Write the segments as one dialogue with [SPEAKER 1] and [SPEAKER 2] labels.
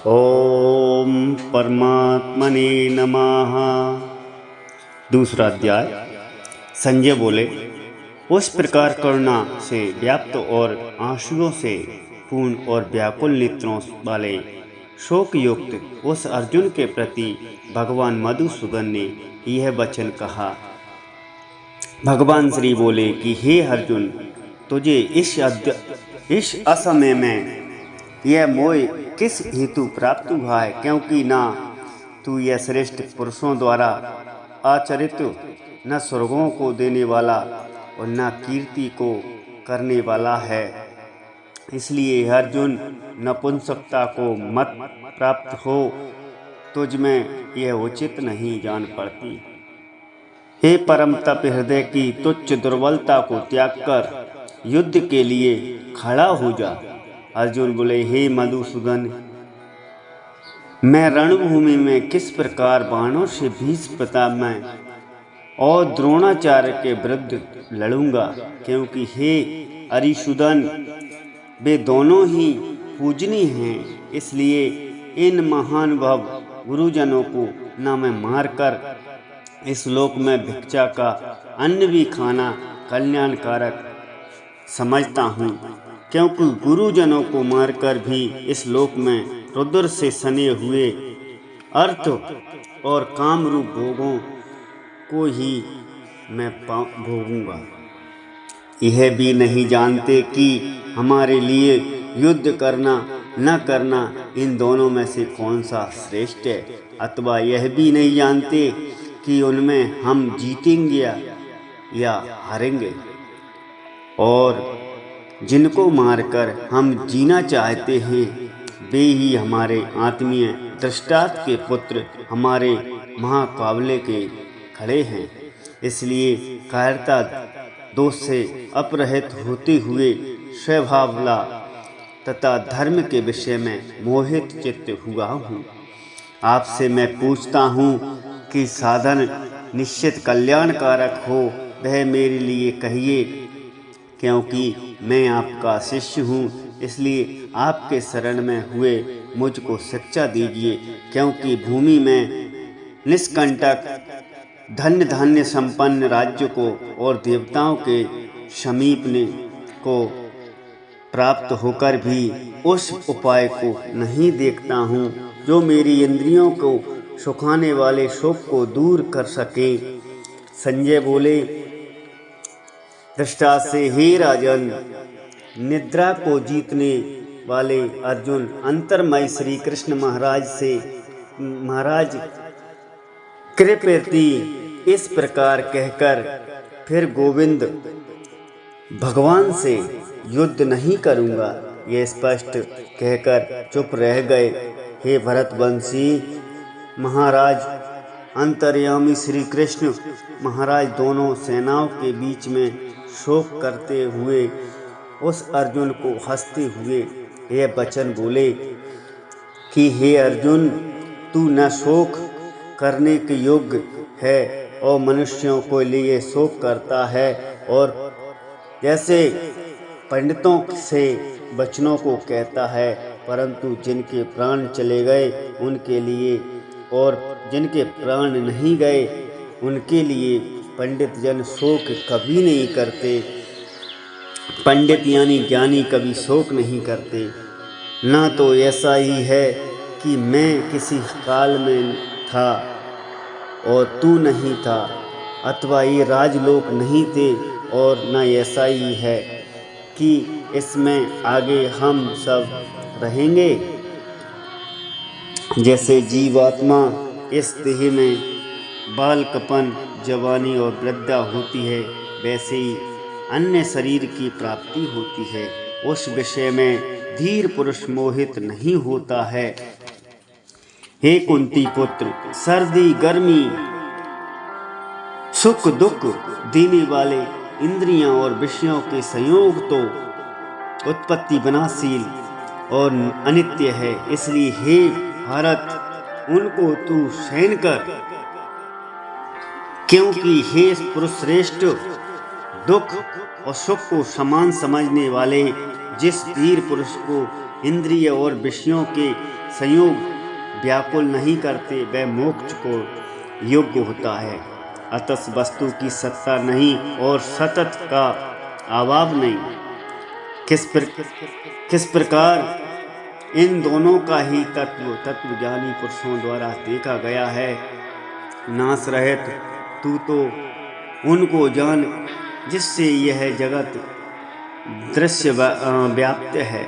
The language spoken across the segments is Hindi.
[SPEAKER 1] ओम परमात्मने नमः। दूसरा अध्याय। संजय बोले, उस प्रकार करुणा से व्याप्त और आंसुओं से पूर्ण और व्याकुल नेत्रों वाले शोक युक्त उस अर्जुन के प्रति भगवान मधुसूदन ने यह वचन कहा। भगवान श्री बोले कि हे अर्जुन, तुझे इस असमय में यह मोह किस हेतु प्राप्त हुआ है, क्योंकि ना तू यह श्रेष्ठ पुरुषों द्वारा आचरित न स्वर्गों को देने वाला और न कीर्ति को करने वाला है। इसलिए अर्जुन, नपुंसकता को मत प्राप्त हो तुझ में यह उचित नहीं जान पड़ती। हे परम तप हृदय की तुच्छ दुर्बलता को त्याग कर युद्ध के लिए खड़ा हो जा। अर्जुन बोले, हे मधुसूदन, मैं रणभूमि में किस प्रकार बाणों से भीष्म पितामह और द्रोणाचार्य के विरुद्ध लड़ूंगा, क्योंकि हे अरिसूदन, वे दोनों ही पूजनीय हैं। इसलिए इन महानुभाव गुरुजनों को न मैं मारकर इस लोक में भिक्षा का अन्न भी खाना कल्याणकारक समझता हूँ, क्योंकि गुरुजनों को मारकर भी इस लोक में रुद्र से सने हुए अर्थ और कामरूप भोगों को ही मैं भोगूंगा। यह भी नहीं जानते कि हमारे लिए युद्ध करना न करना इन दोनों में से कौन सा श्रेष्ठ है, अथवा यह भी नहीं जानते कि उनमें हम जीतेंगे या हारेंगे। और जिनको मारकर हम जीना चाहते हैं वे ही हमारे आत्मीय दृष्टांत के पुत्र हमारे महाकाबले के खड़े हैं। इसलिए कायरता दोष से अपरहित होते हुए स्वभावला तथा धर्म के विषय में मोहित चित्त हुआ हूँ। आपसे मैं पूछता हूँ कि साधन निश्चित कल्याणकारक हो वह मेरे लिए कहिए, क्योंकि मैं आपका शिष्य हूँ। इसलिए आपके शरण में हुए मुझको शिक्षा दीजिए, क्योंकि भूमि में निष्कंटक धन्य धान्य संपन्न राज्य को और देवताओं के समीप को प्राप्त होकर भी उस उपाय को नहीं देखता हूँ जो मेरी इंद्रियों को सुखाने वाले शोक को दूर कर सके। संजय बोले, दृष्टा से, हे राजन, निद्रा को जीतने वाले अर्जुन अंतर्मय श्री कृष्ण महाराज कृपति इस प्रकार कहकर फिर गोविंद भगवान से युद्ध नहीं करूँगा यह स्पष्ट कहकर चुप रह गए। हे भरतवंशी महाराज, अंतर्यामी श्री कृष्ण महाराज दोनों सेनाओं के बीच में शोक करते हुए उस अर्जुन को हंसते हुए यह वचन बोले कि हे अर्जुन, तू न शोक करने के योग्य है और मनुष्यों के लिए शोक करता है, और जैसे पंडितों से वचनों को कहता है, परंतु जिनके प्राण चले गए उनके लिए और जिनके प्राण नहीं गए उनके लिए पंडित जन शोक कभी नहीं करते। पंडित यानी ज्ञानी कभी शोक नहीं करते। ना तो ऐसा ही है कि मैं किसी काल में था और तू नहीं था, अथवा ये राजलोक नहीं थे, और न ऐसा ही है कि इसमें आगे हम सब रहेंगे। जैसे जीवात्मा इस देह में बालकपन, जवानी और वृद्धा होती है, वैसे ही अन्य शरीर की प्राप्ति होती है। उस विषय में धीर पुरुष मोहित नहीं होता है। हे कुंती पुत्र, सर्दी गर्मी सुख दुख देने वाले इंद्रियां और विषयों के संयोग तो उत्पत्ति विनाशील और अनित्य है। इसलिए हे भारत, उनको तू सहन कर, क्योंकि हे पुरुष श्रेष्ठ, दुख और सुख को समान समझने वाले जिस वीर पुरुष को इंद्रिय और विषयों के संयोग व्याकुल नहीं करते वह मोक्ष को योग्य होता है। अतः वस्तु की सत्ता नहीं और सतत का अभाव नहीं। किस प्रकार इन दोनों का ही तत्वज्ञानी पुरुषों द्वारा देखा गया है। नाश रहित तू तो उनको जान जिससे यह जगत दृश्य व्याप्त है।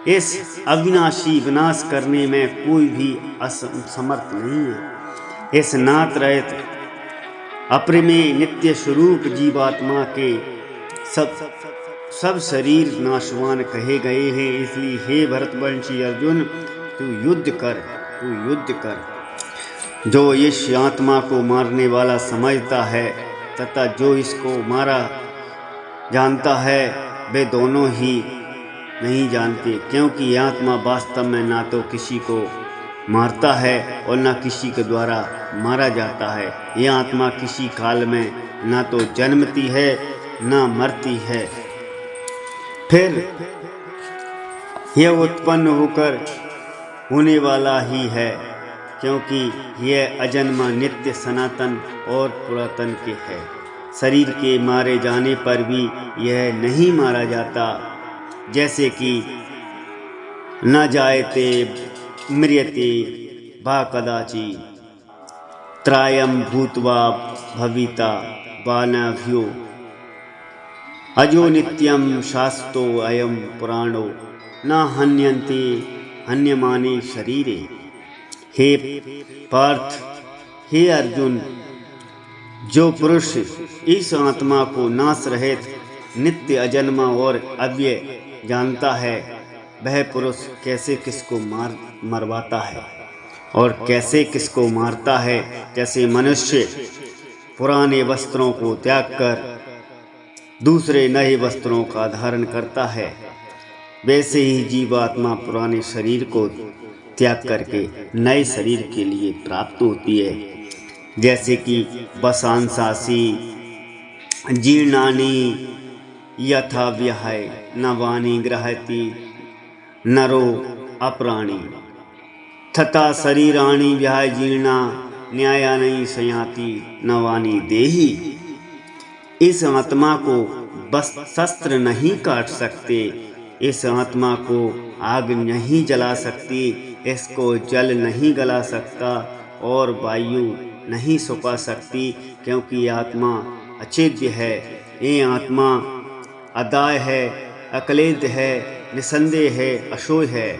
[SPEAKER 1] इस अविनाशी विनाश करने में कोई भी असमर्थ नहीं है। इस नाथ रहित अप्रमेय नित्य स्वरूप जीवात्मा के सब शरीर नाशवान कहे गए हैं। इसलिए हे भरतवंशी अर्जुन, तू युद्ध कर। जो इस आत्मा को मारने वाला समझता है तथा जो इसको मारा जानता है वे दोनों ही नहीं जानते, क्योंकि आत्मा वास्तव में ना तो किसी को मारता है और न किसी के द्वारा मारा जाता है। यह आत्मा किसी काल में न तो जन्मती है न मरती है, फिर यह उत्पन्न होकर होने वाला ही है, क्योंकि यह अजन्मा नित्य सनातन और पुरातन के है। शरीर के मारे जाने पर भी यह नहीं मारा जाता, जैसे कि न जायते म्रियते वा कदाचि त्रायं भूत्वा भविता वा न भ्यो अजो नित्यं शास्तो अयं पुराणो न हन्यन्ते हन्यमाने शरीरे। हे पार्थ, हे अर्जुन, जो पुरुष इस आत्मा को नाश रहित नित्य अजन्मा और अव्यय जानता है, वह पुरुष कैसे किसको मरवाता है और कैसे किसको मारता है। जैसे मनुष्य पुराने वस्त्रों को त्याग कर दूसरे नए वस्त्रों का धारण करता है, वैसे ही जीवात्मा पुराने शरीर को त्याग करके नए शरीर के लिए प्राप्त होती है। जैसे कि वसांसासी जीर्णानि यथा व्याहाय नवानि गृहति नरो अपराणी तथा शरीराणि व्याहाय जीर्णा न्यायानि संयाति नवानि देहि। इस आत्मा को बस शस्त्र नहीं काट सकते, इस आत्मा को आग नहीं जला सकती, इसको जल नहीं गला सकता और वायु नहीं सुखा सकती, क्योंकि आत्मा अछेद्य है। ये आत्मा अदाय है, अक्लेद है, निसंदेह है, अशोय है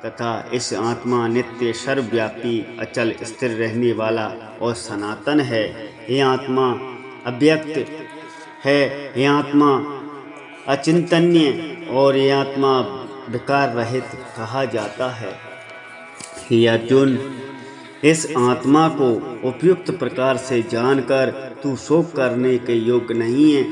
[SPEAKER 1] तथा इस आत्मा नित्य सर्वव्यापी अचल स्थिर रहने वाला और सनातन है। ये आत्मा अव्यक्त है, ये आत्मा अचिंतन्य और ये आत्मा विकार रहित कहा जाता है। हे अर्जुन, इस आत्मा को उपयुक्त प्रकार से जानकर तू शोक करने के योग्य नहीं है,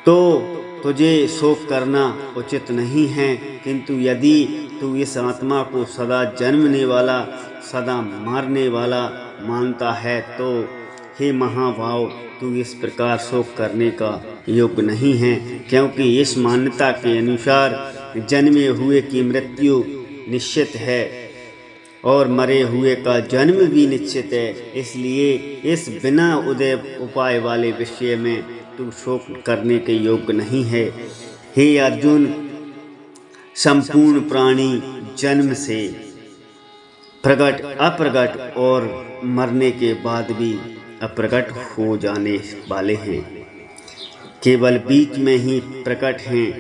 [SPEAKER 1] तो तुझे शोक करना उचित नहीं है। किंतु यदि तू इस आत्मा को सदा जन्मने वाला, सदा मारने वाला मानता है, तो हे महाभाव, तू इस प्रकार शोक करने का योग्य नहीं है, क्योंकि इस मान्यता के अनुसार जन्मे हुए की मृत्यु निश्चित है और मरे हुए का जन्म भी निश्चित है। इसलिए इस बिना उदय उपाय वाले विषय में तू शोक करने के योग्य नहीं है। हे अर्जुन, संपूर्ण प्राणी जन्म से प्रकट, अप्रकट और मरने के बाद भी अप्रकट हो जाने वाले हैं, केवल बीच में ही प्रकट हैं।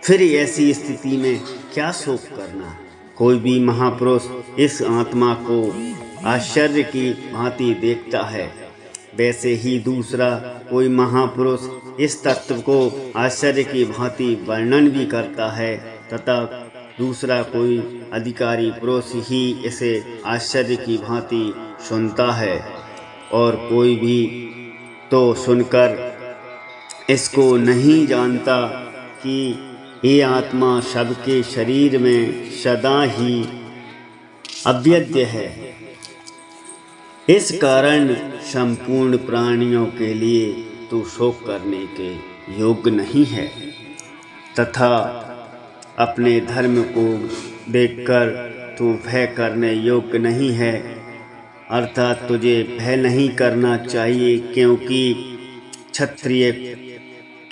[SPEAKER 1] फिर ऐसी स्थिति में क्या शोक करना। कोई भी महापुरुष इस आत्मा को आश्चर्य की भांति देखता है, वैसे ही दूसरा कोई महापुरुष इस तत्व को आश्चर्य की भांति वर्णन भी करता है तथा दूसरा कोई अधिकारी पुरुष ही इसे आश्चर्य की भांति सुनता है और कोई भी तो सुनकर इसको नहीं जानता कि ये आत्मा सबके शरीर में सदा ही अव्यक्त है। इस कारण संपूर्ण प्राणियों के लिए तू शोक करने के योग्य नहीं है तथा अपने धर्म को देखकर तू भय करने योग्य नहीं है, अर्थात तुझे भय नहीं करना चाहिए, क्योंकि क्षत्रिय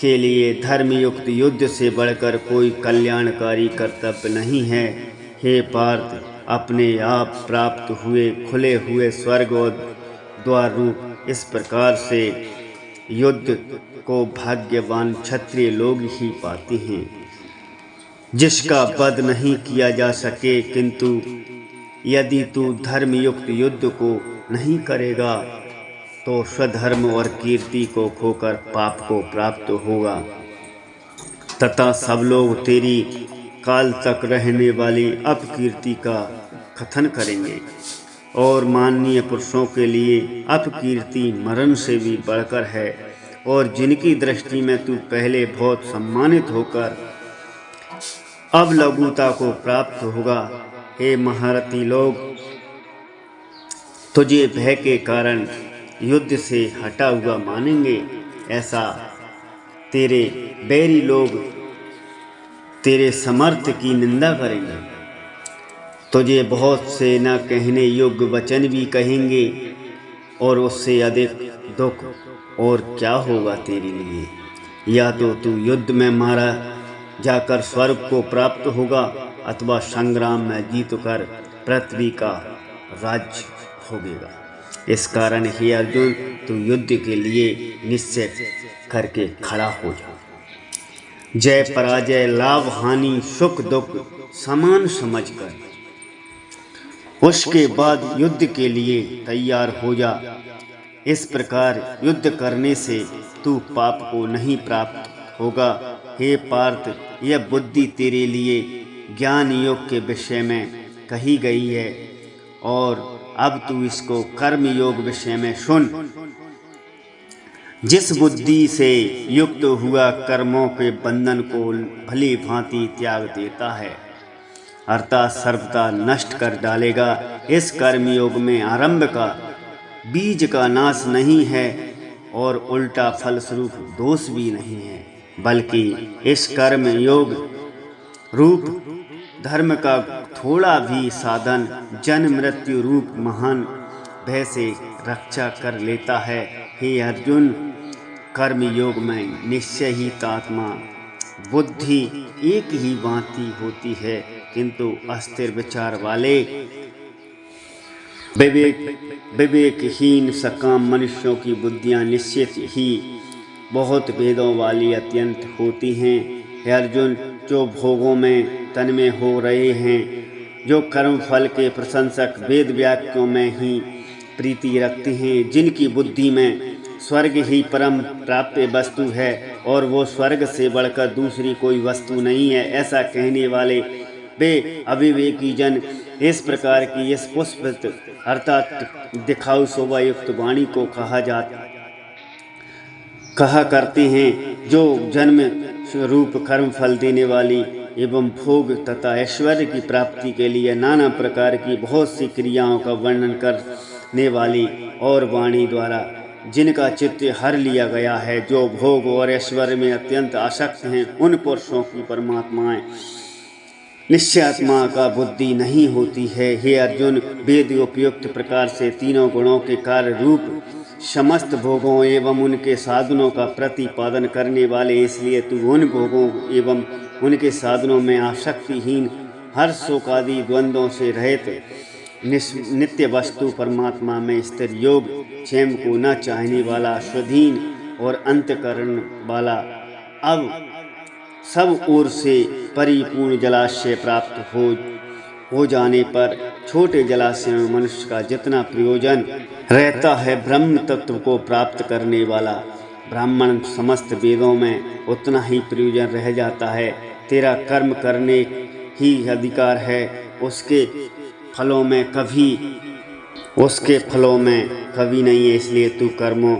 [SPEAKER 1] के लिए धर्मयुक्त युद्ध से बढ़कर कोई कल्याणकारी कर्तव्य नहीं है। हे पार्थ, अपने आप प्राप्त हुए खुले हुए स्वर्ग और द्वार रूप इस प्रकार से युद्ध को भाग्यवान क्षत्रिय लोग ही पाते हैं, जिसका वध नहीं किया जा सके। किंतु यदि तू धर्मयुक्त युद्ध को नहीं करेगा तो स्वधर्म और कीर्ति को खोकर पाप को प्राप्त होगा, तथा सब लोग तेरी काल तक रहने वाली अपकीर्ति का कथन करेंगे। और माननीय पुरुषों के लिए अपकीर्ति मरण से भी बढ़कर है, और जिनकी दृष्टि में तू पहले बहुत सम्मानित होकर अब लघुता को प्राप्त होगा। हे महारथी लोग, तुझे भय के कारण युद्ध से हटा हुआ मानेंगे। ऐसा तेरे बैरी लोग तेरे समर्थ की निंदा करेंगे, तुझे बहुत से न कहने योग्य वचन भी कहेंगे, और उससे अधिक दुख और क्या होगा तेरे लिए। या तो तू युद्ध में मारा जाकर स्वर्ग को प्राप्त होगा, अथवा संग्राम में जीतकर पृथ्वी का राज्य भोगेगा। इस कारण हे अर्जुन, तू युद्ध के लिए निश्चय करके खड़ा हो जा। जय पराजय, लाभ हानि, सुख दुख समान समझकर उसके बाद युद्ध के लिए तैयार हो जा। इस प्रकार युद्ध करने से तू पाप को नहीं प्राप्त होगा। हे पार्थ, यह बुद्धि तेरे लिए ज्ञान योग के विषय में कही गई है, और अब तू इसको कर्म योग विषय में सुन। जिस बुद्धि से युक्त हुआ कर्मों के बंधन को भली भांति त्याग देता है, अर्थात सर्वथा नष्ट कर डालेगा। इस कर्म योग में आरंभ का बीज का नाश नहीं है, और उल्टा फलस्वरूप दोष भी नहीं है, बल्कि इस कर्म योग रूप धर्म का थोड़ा भी साधन जन्म मृत्यु रूप महान भय से रक्षा कर लेता है। हे अर्जुन, कर्म योग में निश्चय ही आत्मा बुद्धि एक ही भांति होती है, किंतु अस्थिर विचार वाले विवेकहीन सकाम मनुष्यों की बुद्धियां निश्चित ही बहुत भेदों वाली अत्यंत होती हैं। हे अर्जुन, जो भोगों में तन्मय हो रहे हैं, जो कर्म फल के प्रशंसक वेद वाक्यों में ही प्रीति रखते हैं, जिनकी बुद्धि में स्वर्ग ही परम प्राप्य वस्तु है और वो स्वर्ग से बढ़कर दूसरी कोई वस्तु नहीं है, ऐसा कहने वाले वे अविवेकी जन इस प्रकार की इस पुष्पित अर्थात दिखाऊ शोभा युक्त वाणी को कहा करते हैं, जो जन्म रूप कर्म फल देने वाली एवं भोग तथा ऐश्वर्य की प्राप्ति के लिए नाना प्रकार की बहुत सी क्रियाओं का वर्णन करने वाली और वाणी द्वारा जिनका चित्त हर लिया गया है, जो भोग और ऐश्वर्य में अत्यंत आसक्त हैं, उन पुरुषों की परमात्माएं निश्चयात्मा का बुद्धि नहीं होती है। हे अर्जुन, वेद उपयुक्त प्रकार से तीनों गुणों के कार्य रूप समस्त भोगों एवं उनके साधनों का प्रतिपादन करने वाले, इसलिए तू उन भोगों एवं उनके साधनों में आसक्तिहीन हर शोक आदि द्वंद्वों से रहित नित्य वस्तु परमात्मा में स्थिर योग क्षेम को न चाहने वाला स्वाधीन और अंतकरण वाला अब सब ओर से परिपूर्ण जलाशय प्राप्त हो जाने पर छोटे जलाशय में मनुष्य का जितना प्रयोजन रहता है, ब्रह्म तत्व को प्राप्त करने वाला ब्राह्मण समस्त वेदों में उतना ही प्रयोजन रह जाता है। तेरा कर्म करने ही अधिकार है, उसके फलों में कभी नहीं है, इसलिए तू कर्मों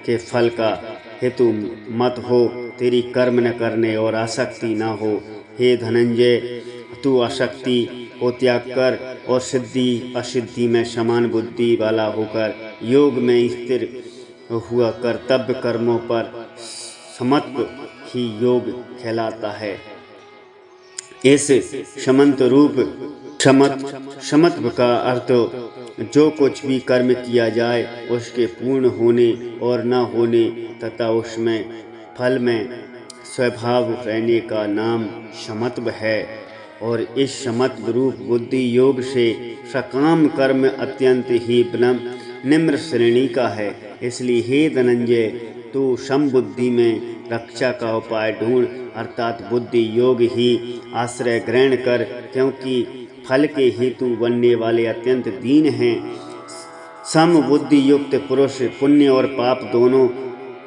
[SPEAKER 1] के फल का हेतु मत हो, तेरी कर्म न करने और आसक्ति न हो। हे धनंजय, तू आसक्ति को त्याग कर और सिद्धि असिद्धि में समान बुद्धि वाला होकर योग में स्थिर हुआ कर्तव्य कर्मों पर समत्व ही योग कहलाता है। इस समंत रूप समत्व का अर्थ जो कुछ भी कर्म किया जाए उसके पूर्ण होने और न होने तथा उसमें फल में स्वभाव रहने का नाम समत्व है। और इस समत्व रूप बुद्धि योग से सकाम कर्म अत्यंत ही निम्न श्रेणी का है। इसलिए हे धनंजय, तू समबुद्धि में रक्षा का उपाय ढूंढ, अर्थात बुद्धि योग ही आश्रय ग्रहण कर, क्योंकि फल के हेतु बनने वाले अत्यंत दीन हैं। समबुद्धि युक्त पुरुष पुण्य और पाप दोनों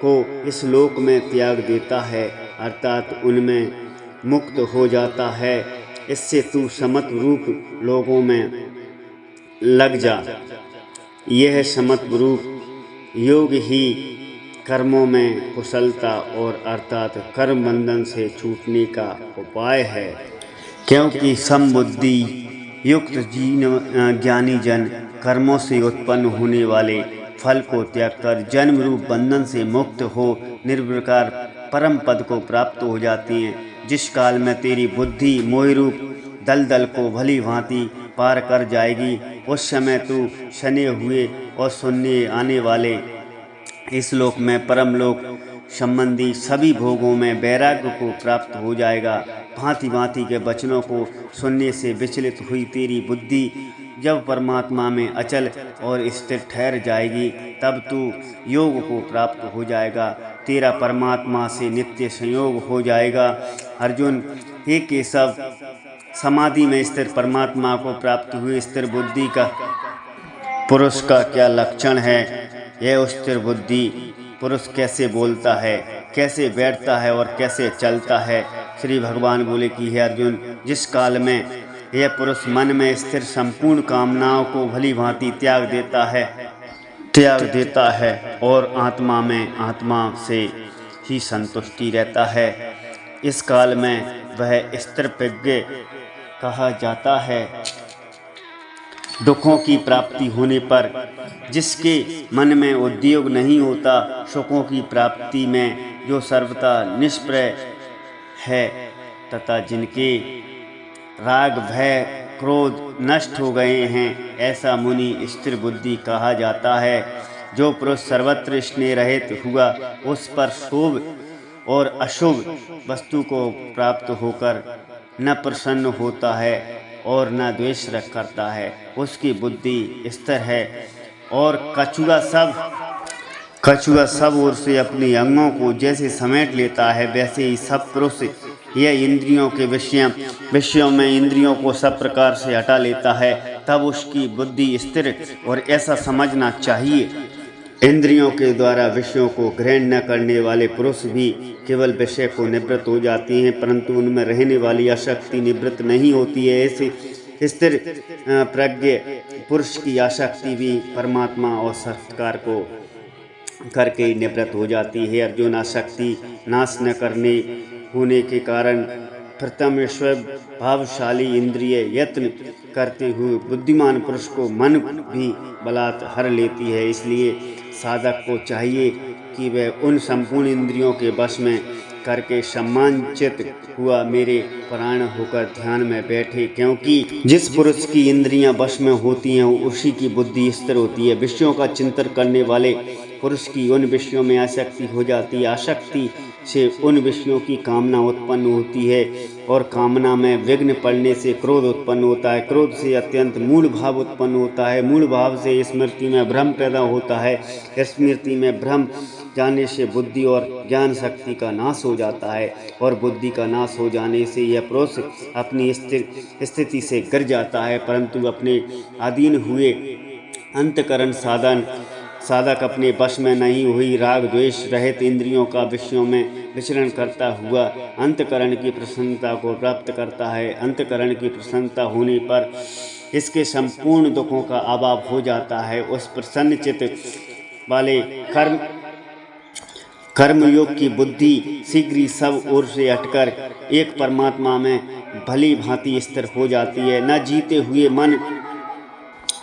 [SPEAKER 1] को इस लोक में त्याग देता है, अर्थात उनमें मुक्त हो जाता है। इससे तू समत्व रूप लोगों में लग जा। यह समत्व रूप योग ही कर्मों में कुशलता और अर्थात कर्म बंधन से छूटने का उपाय है, क्योंकि समबुद्धि युक्त ज्ञानी जन कर्मों से उत्पन्न होने वाले फल को त्याग कर जन्म रूप बंधन से मुक्त हो निर्विकार परम पद को प्राप्त हो जाती हैं। जिस काल में तेरी बुद्धि मोह रूप दलदल को भली भांति पार कर जाएगी, उस समय तू सने हुए और सुनने आने वाले इस लोक में परम लोक संबंधी सभी भोगों में वैराग्य को प्राप्त हो जाएगा। भांति भांति के वचनों को सुनने से विचलित हुई तेरी बुद्धि जब परमात्मा में अचल और स्थिर ठहर जाएगी, तब तू योग को प्राप्त हो जाएगा। तेरा परमात्मा से नित्य संयोग हो जाएगा। अर्जुन, हे केशव, समाधि में स्थिर परमात्मा को प्राप्त हुए स्थिर बुद्धि का पुरुष का क्या लक्षण है? यह स्थिर बुद्धि पुरुष कैसे बोलता है, कैसे बैठता है और कैसे चलता है? श्री भगवान बोले कि हे अर्जुन, जिस काल में यह पुरुष मन में स्थिर संपूर्ण कामनाओं को भली भांति त्याग देता है और आत्मा में आत्मा से ही संतुष्टि रहता है, इस काल में वह स्थिर प्रज्ञ कहा जाता है। दुखों की प्राप्ति होने पर जिसके मन में उद्योग नहीं होता, सुखों की प्राप्ति में जो सर्वथा निष्प्रय है तथा जिनके राग भय क्रोध नष्ट हो गए हैं, ऐसा मुनि स्थिर बुद्धि कहा जाता है। जो पुरुष सर्वत्र स्नेह रहित हुआ उस पर शुभ और अशुभ वस्तु को प्राप्त होकर न प्रसन्न होता है और न द्वेष करता है, उसकी बुद्धि स्थिर है। और कछुआ सब ओर से अपने अंगों को जैसे समेट लेता है, वैसे ही सब पुरुष यह इंद्रियों के विषयों में इंद्रियों को सब प्रकार से हटा लेता है, तब उसकी बुद्धि स्थिर। और ऐसा समझना चाहिए, इंद्रियों के द्वारा विषयों को ग्रहण न करने वाले पुरुष भी केवल विषय को निवृत्त हो जाते हैं, परंतु उनमें रहने वाली आसक्ति निवृत्त नहीं होती है। ऐसे स्थिर प्रज्ञ पुरुष की आसक्ति भी परमात्मा और सत्कार को करके निवृत्त हो जाती है। अर्जुन, आसक्ति नाश न करने होने के कारण प्रथम स्वभावशाली इंद्रिय यत्न करते हुए बुद्धिमान पुरुष को मन भी बलात् हर लेती है। इसलिए साधक को चाहिए कि वह उन संपूर्ण इंद्रियों के वश में करके सम्मानचित हुआ मेरे प्राण होकर ध्यान में बैठे, क्योंकि जिस पुरुष की इंद्रियां वश में होती हैं उसी की बुद्धि स्थिर होती है। विषयों का चिंतन करने वाले पुरुष की उन विषयों में आसक्ति हो जाती है। आसक्ति से उन विषयों की कामना उत्पन्न होती है और कामना में विघ्न पड़ने से क्रोध उत्पन्न होता है। क्रोध से अत्यंत मूल भाव उत्पन्न होता है। मूल भाव से स्मृति में भ्रम पैदा होता है। स्मृति में भ्रम जाने से बुद्धि और ज्ञान शक्ति का नाश हो जाता है और बुद्धि का नाश हो जाने से यह पुरुष अपनी स्थिति से गिर जाता है। परंतु अपने अधीन हुए अंतकरण साधक अपने वश में नहीं हुई राग द्वेष रहित इंद्रियों का विषयों में विचरण करता हुआ अंतकरण की प्रसन्नता को प्राप्त करता है। अंतकरण की प्रसन्नता होने पर इसके संपूर्ण दुखों का अभाव हो जाता है। उस प्रसन्न चित्त वाले कर्मयोग की बुद्धि शीघ्र ही सब ओर से हटकर एक परमात्मा में भली भांति स्थिर हो जाती है। न जीते हुए मन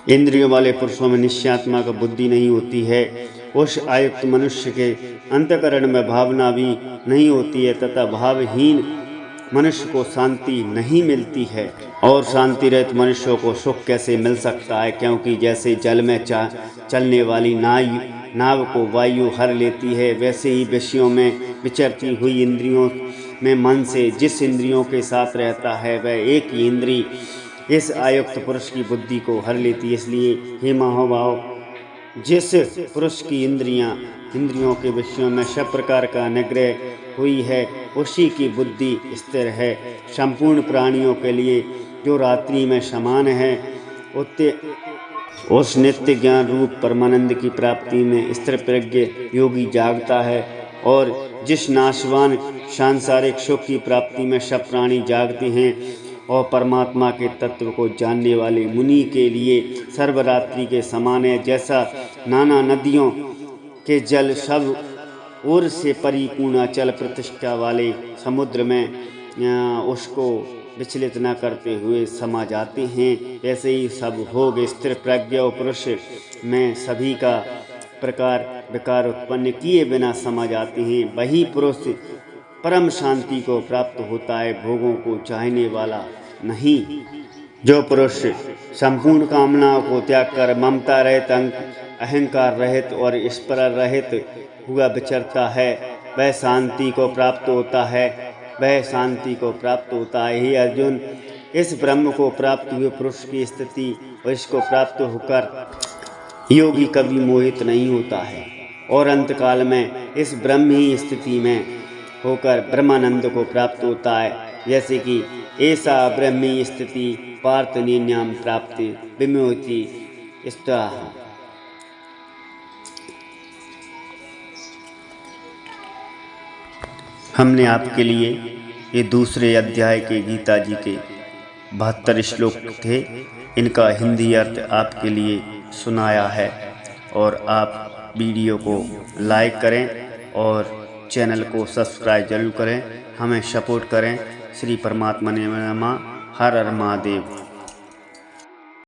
[SPEAKER 1] इंद्रियों वाले पुरुषों में निश्चयात्मक बुद्धि नहीं होती है। उस आयुक्त मनुष्य के अंतकरण में भावना भी नहीं होती है तथा भावहीन मनुष्य को शांति नहीं मिलती है। और शांति रहित मनुष्यों को सुख कैसे मिल सकता है, क्योंकि जैसे जल में चलने वाली नाव को वायु हर लेती है, वैसे ही विषयों में विचरती हुई इंद्रियों में मन से जिस इंद्रियों के साथ रहता है वह एक ही इंद्री इस आयुक्त पुरुष की बुद्धि को हर लेती है। इसलिए हे महाभाव, जिस पुरुष की इंद्रियों के विषयों में सब प्रकार का निग्रह हुई है, उसी की बुद्धि स्थिर है। संपूर्ण प्राणियों के लिए जो रात्रि में समान है, उस नित्य ज्ञान रूप परमानंद की प्राप्ति में स्थिर प्रज्ञ योगी जागता है। और जिस नाशवान सांसारिक सुख की प्राप्ति में सब प्राणी जागते हैं, और परमात्मा के तत्व को जानने वाले मुनि के लिए सर्वरात्रि के समान है। जैसा नाना नदियों के जल सब ओर से परिपूर्ण अचल प्रतिष्ठा वाले समुद्र में उसको विचलित न करते हुए समा जाते हैं, वैसे ही सब भोग स्थिर प्रज्ञ और पुरुष में सभी का प्रकार विकार उत्पन्न किए बिना समा जाते हैं। वही पुरुष परम शांति को प्राप्त होता है, भोगों को चाहने वाला नहीं। जो पुरुष संपूर्ण कामनाओं को त्याग कर ममता रहित, अहंकार रहित और स्पर्श रहित हुआ विचरता है, वह शांति को प्राप्त होता है। हे अर्जुन, इस ब्रह्म को प्राप्त हुए पुरुष की स्थिति और इसको प्राप्त होकर योगी कभी मोहित नहीं होता है, और अंतकाल में इस ब्रह्मी स्थिति में होकर ब्रह्मानंद को प्राप्त होता है। जैसे कि ऐसा ब्रह्मी स्थिति पार्थ निन्याम प्राप्ति विमोचि इस तरह। हमने आपके लिए ये दूसरे अध्याय के गीता जी के 72 श्लोक थे, इनका हिंदी अर्थ आपके लिए सुनाया है। और आप वीडियो को लाइक करें और चैनल को सब्सक्राइब जरूर करें, हमें सपोर्ट करें। श्री परमात्मा ने नमः। हर हर महादेव।